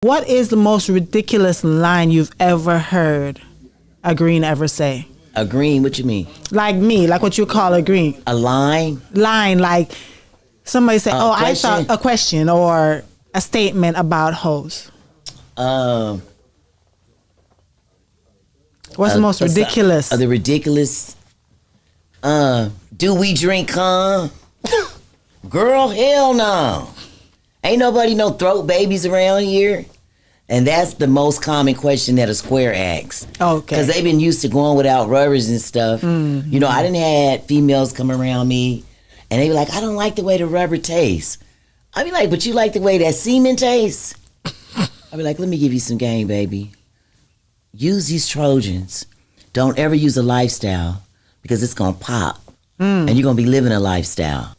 What is the most ridiculous line you've ever heard a green ever say? A green, what you mean? Like me, like what you call a green. A line? Line, like somebody say, question? I thought a question or a statement about hoes. What's the most ridiculous? The ridiculous, do we drink cum? Girl, hell no. Ain't nobody no throat babies around here. And that's the most common question that a square asks. Okay. Because they've been used to going without rubbers and stuff. Mm-hmm. You know, I done had females come around me and they be like, I don't like the way the rubber tastes. I be like, but you like the way that semen tastes? I be like, let me give you some game, baby. Use these Trojans. Don't ever use a lifestyle because it's going to pop. And you're going to be living a lifestyle.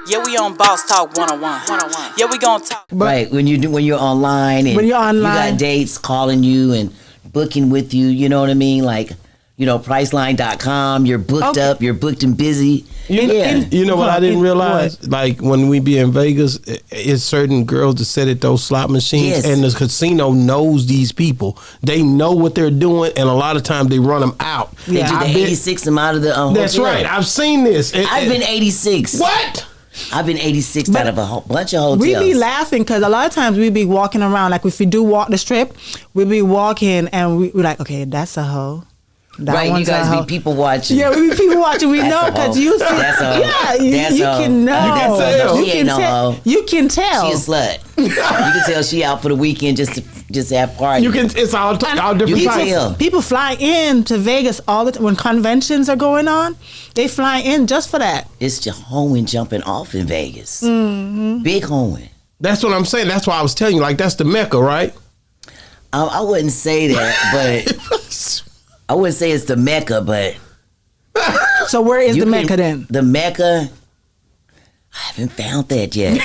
Yeah, we on Boss Talk 101. Yeah, we gonna talk. Right, when you're online and you got dates calling you and booking with you, you know what I mean? Like, you know, Priceline.com, you're booked up, you're booked and busy. You know what I didn't realize? Like when we be in Vegas, it's certain girls that sit at those slot machines and the casino knows these people. They know what they're doing and a lot of times they run them out. They do the 86 them out of the That's hotel. right. I've seen this. I've been 86. What? I've been 86 out of a whole bunch of hotels. We be laughing because a lot of times we be walking around. Like if we do walk the strip, we be walking and we're like, okay, that's a hoe. That right, you guys be people watching. Yeah, we be people watching. We know because you see. Yeah, you can know. You can tell. She ain't no hoe. You can tell. She a slut. You can tell she out for the weekend just to have parties. You can. It's all different types. People fly in to Vegas all the time when conventions are going on. They fly in just for that. It's just hoeing jumping off in Vegas. Mm-hmm. Big hoeing. That's what I'm saying. That's why I was telling you. Like that's the Mecca, right? I wouldn't say that, but I wouldn't say it's the Mecca, but. So where is the Mecca then? The Mecca, I haven't found that yet.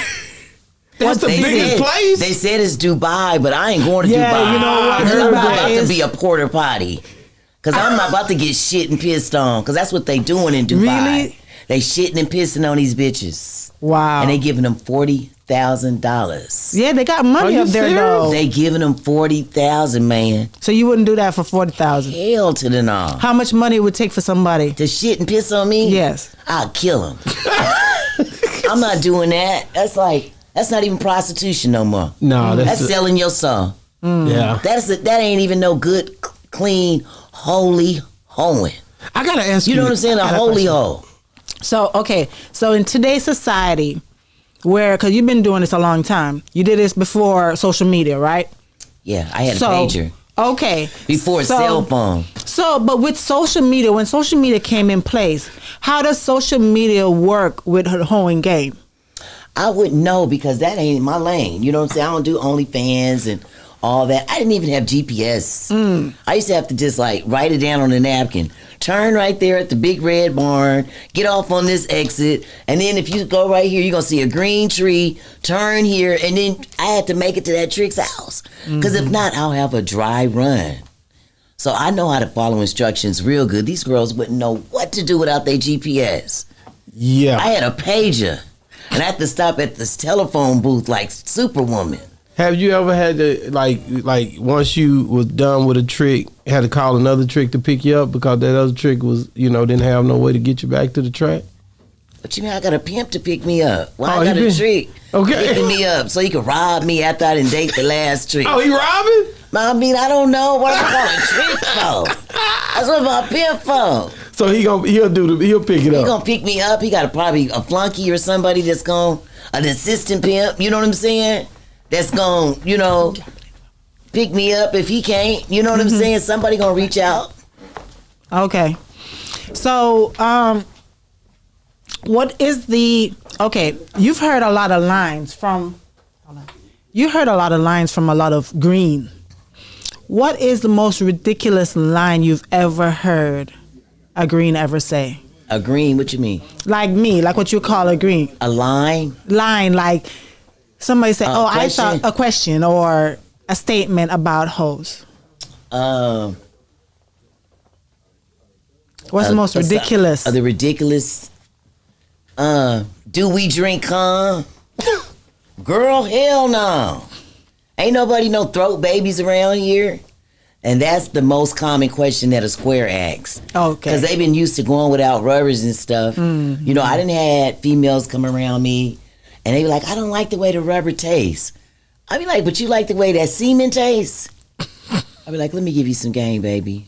That's the biggest place? They said it's Dubai, but I ain't going to Dubai. You know what? I'm about to be a porter potty. Because I'm about to get shit and pissed on. Because that's what they doing in Dubai. Really? They shitting and pissing on these bitches. Wow. And they giving them $40,000. Yeah, they got money up there though. They giving them $40,000, man. So you wouldn't do that for $40,000? Hell to the no. How much money it would take for somebody to shit and piss on me? Yes. I'll kill him. I'm not doing that. That's not even prostitution no more. No, that's selling your soul. Yeah. That ain't even no good, clean, holy hoeing. I gotta ask you. You know what I'm saying? A holy hoe. So, okay. So in today's society, because you've been doing this a long time, you did this before social media, right? Yeah, I had a pager. Okay. Before a cell phone. So, but with social media, when social media came in place, how does social media work with the hoeing game? I wouldn't know because that ain't my lane. You know what I'm saying? I don't do OnlyFans and all that. I didn't even have GPS. I used to have to just like write it down on a napkin. Turn right there at the big red barn. Get off on this exit. And then if you go right here, you're going to see a green tree. Turn here. And then I had to make it to that trick's house. Because if not, I'll have a dry run. So I know how to follow instructions real good. These girls wouldn't know what to do without their GPS. Yeah. I had a pager. And I had to stop at this telephone booth like Superwoman. Have you ever had to, like once you was done with a trick, had to call another trick to pick you up because that other trick was, didn't have no way to get you back to the track? What you mean? I got a pimp to pick me up. Why I got a trick picking me up so he could rob me after I didn't date the last trick? Oh, he robbing? I mean, I don't know what I'm calling a trick for. That's what my pimp for. So he'll pick it up. He gonna pick me up. He got probably a flunky or somebody that's an assistant pimp. You know what I'm saying? That's gonna, pick me up if he can't. You know what I'm saying? Somebody gonna reach out. Okay. So, what is you've heard a lot of lines from a lot of green. What is the most ridiculous line you've ever heard a green ever say? A green, what you mean? Like me, like what you call a green. A line? Line, like somebody say, I thought a question or a statement about hoes. What's the most ridiculous? The ridiculous, do we drink cum? Girl, hell no. Ain't nobody no throat babies around here. And that's the most common question that a square asks. Okay. Because they've been used to going without rubbers and stuff. You know, I done had females come around me and they be like, I don't like the way the rubber tastes. I be like, but you like the way that semen tastes? I be like, let me give you some game, baby.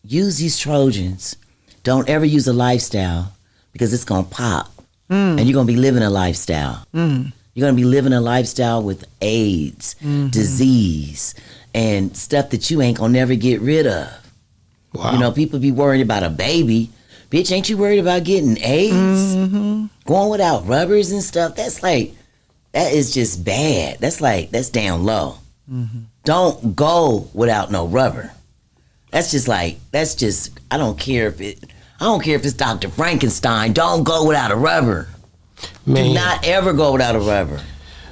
Use these Trojans. Don't ever use a Lifestyle because it's going to pop. And you're going to be living a lifestyle. You're going to be living a lifestyle with AIDS, disease, and stuff that you ain't going to never get rid of. Wow. You know, people be worried about a baby. Bitch, ain't you worried about getting AIDS? Going without rubbers and stuff? That's like, that is just bad. That's down low. Don't go without no rubber. I don't care if it's Dr. Frankenstein. Don't go without a rubber. Man. Do not ever go without a rubber.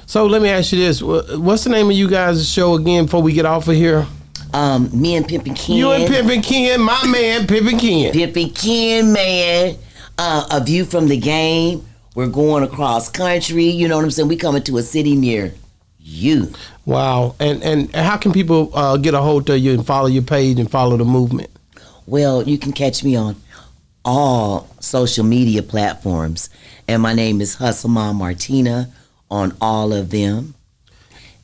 So let me ask you this. What's the name of you guys' show again before we get off of here? Me and Pimpin' Ken. You and Pimpin' Ken, my man, Pimpin' Ken. Pimpin' Ken, man. A View from the Game. We're going across country. You know what I'm saying? We coming to a city near you. Wow. And how can people get a hold of you and follow your page and follow the movement? Well, you can catch me on all social media platforms. And my name is Hustle Mom Martina on all of them.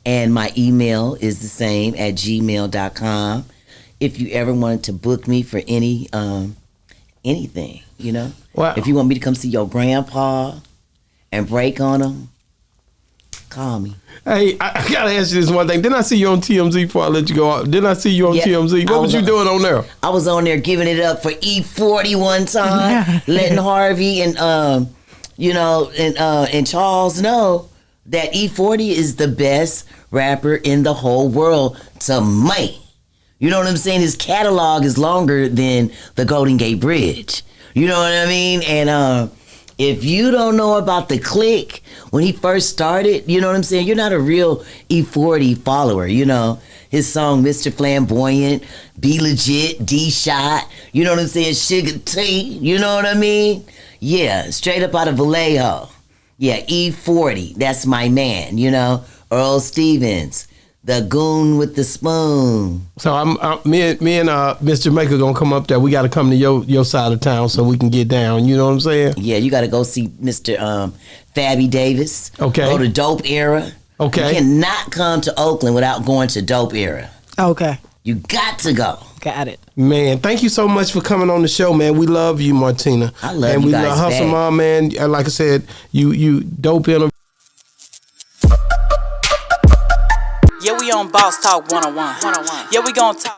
And my email is the same at gmail.com. If you ever wanted to book me for anything, you know? Wow. If you want me to come see your grandpa and break on him, call me. Hey, I gotta ask you this one thing. Didn't I see you on TMZ before I let you go out? Didn't I see you on TMZ? What was you doing on there? I was on there giving it up for E40 one time, letting Harvey and and Charles know that E40 is the best rapper in the whole world to me. You know what I'm saying? His catalog is longer than the Golden Gate Bridge. You know what I mean? And if you don't know about the click when he first started, you know what I'm saying? You're not a real E40 follower, you know. His song, Mr. Flamboyant, Be Legit, D-Shot, you know what I'm saying? Sugar T, you know what I mean? Yeah, straight up out of Vallejo. Yeah, E40, that's my man, you know. Earl Stevens, the goon with the spoon. So me and Mr. Mecca gonna come up there. We gotta come to your side of town so we can get down. You know what I'm saying? Yeah, you gotta go see Mr. Fabby Davis. Okay. Go to Dope Era. Okay. You cannot come to Oakland without going to Dope Era. Okay. You got to go. Got it. Man, thank you so much for coming on the show, man. We love you, Martina. I love and you we guys love Hustle back. Mom, man. Like I said, you dope in. Yeah, we on Boss Talk 101. Yeah, we gon' talk.